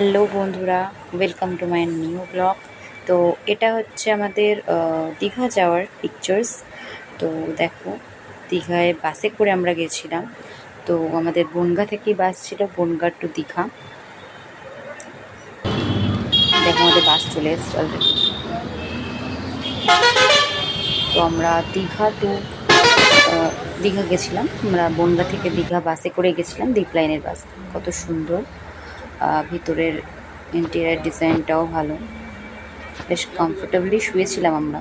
Hello বন্ধুরা, welcome to my new blog. তো এটা হচ্ছে আমাদের দীঘা যাওয়ার পিকচার্স। তো দেখো, দীঘায় বাসে করে আমরা গেছিলাম। তো আমাদের বনগাঁ থেকেই বাস ছিল, বনগাঁ টু দীঘা। দেখো আমাদের বাস চলে এসছে অলরেডি। তো আমরা দীঘা গেছিলাম। আমরা বনগাঁ থেকে দীঘা বাসে করে গেছিলাম, দ্বীপ লাইনের বাস। কত সুন্দর, ভিতরের ইন্টেরিয়ার ডিজাইনটাও ভালো, বেশ কমফোর্টেবলি শুয়েছিলাম আমরা।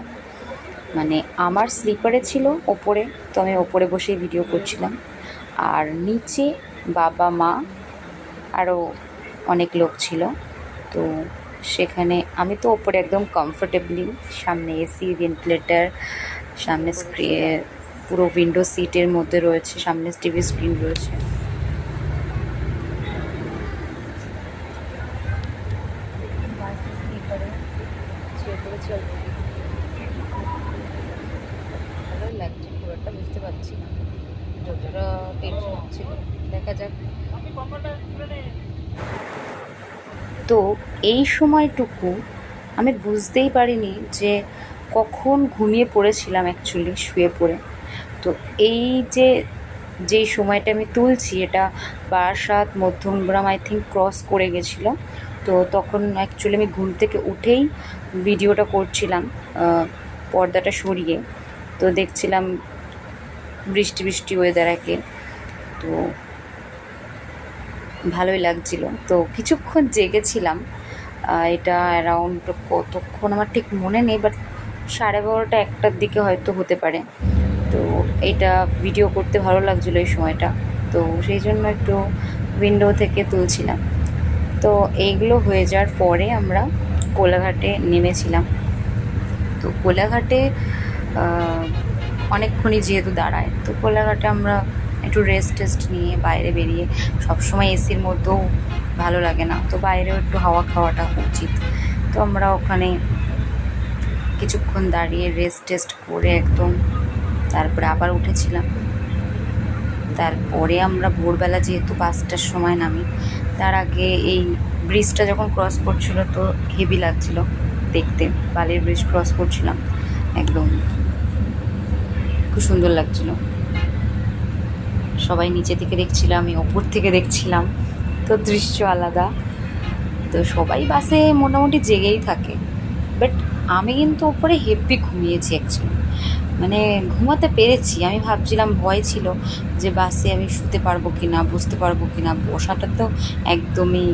মানে আমার স্লিপারে ছিল ওপরে, তো আমি ওপরে বসেই ভিডিও করছিলাম। আর নিচে বাবা মা আরও অনেক লোক ছিল। তো সেখানে আমি তো ওপরে একদম কমফোর্টেবলি, সামনে এসি, ভেন্টিলেটার, সামনে পুরো উইন্ডো সিটের মধ্যে রয়েছে, সামনে টিভি স্ক্রিন রয়েছে। স্লিপারে শুয়ে পড়েছি অলরেডি। ভালোই লাগছে, খুব একটা বুঝতে পারছি না, যতটা টেনশন হচ্ছিল। দেখা যাক। তো এই সময়টুকু আমি বুঝতেই পারিনি যে কখন ঘুমিয়ে পড়েছিলাম অ্যাকচুয়ালি, শুয়ে পড়ে। তো এই যেই সময়টা আমি তুলছি, এটা Barasat Madhyamgram I think cross করে গেছিলো। তো তখন অ্যাকচুয়ালি আমি ঘুম থেকে উঠেই ভিডিওটা করছিলাম, পর্দাটা সরিয়ে। তো দেখছিলাম বৃষ্টি বৃষ্টি ওয়েদার একে, তো ভালোই লাগছিল। তো কিছুক্ষণ জেগেছিলাম, এটা অ্যারাউন্ড কতক্ষণ আমার ঠিক মনে নেই, বাট 12:30 1টার দিকে হয়তো হতে পারে। তো এটা ভিডিও করতে ভালো লাগছিলো এই সময়টা, তো সেই জন্য একটু উইন্ডো থেকে তুলছিলাম। তো এইগুলো হয়ে যাওয়ার পরে আমরা কোলাঘাটে নেমেছিলাম। তো কোলাঘাটে অনেকক্ষণই যেহেতু দাঁড়ায়, তো কোলাঘাটে আমরা একটু রেস্ট নিয়ে বাইরে বেরিয়ে, সবসময় এসির মধ্যেও ভালো লাগে না, তো বাইরেও একটু হাওয়া খাওয়াটা উচিত। তো আমরা ওখানে কিছুক্ষণ দাঁড়িয়ে রেস্ট করে একদম তারপরে আবার উঠেছিলাম। তারপরে আমরা ভোরবেলা যেহেতু 5টার সময় নামি, তার আগে এই ব্রিজটা যখন ক্রস করছিল তো হেভি লাগছিল দেখতে। বালির ব্রিজ ক্রস করছিলাম, একদম খুব সুন্দর লাগছিল। সবাই নিচে থেকে দেখছিল, আমি ওপর থেকে দেখছিলাম, তো দৃশ্য আলাদা। তো সবাই বাসে মোটামুটি জেগেই থাকে, বাট আমি কিন্তু ওপরে হেভি ঘুমিয়েছি অ্যাকচুয়ালি। মানে ঘুমাতে পেরেছি। আমি ভাবছিলাম, ভয় ছিল যে বাসে আমি শুতে পারবো কি না, বুঝতে পারবো কি না। বসাটা তো একদমই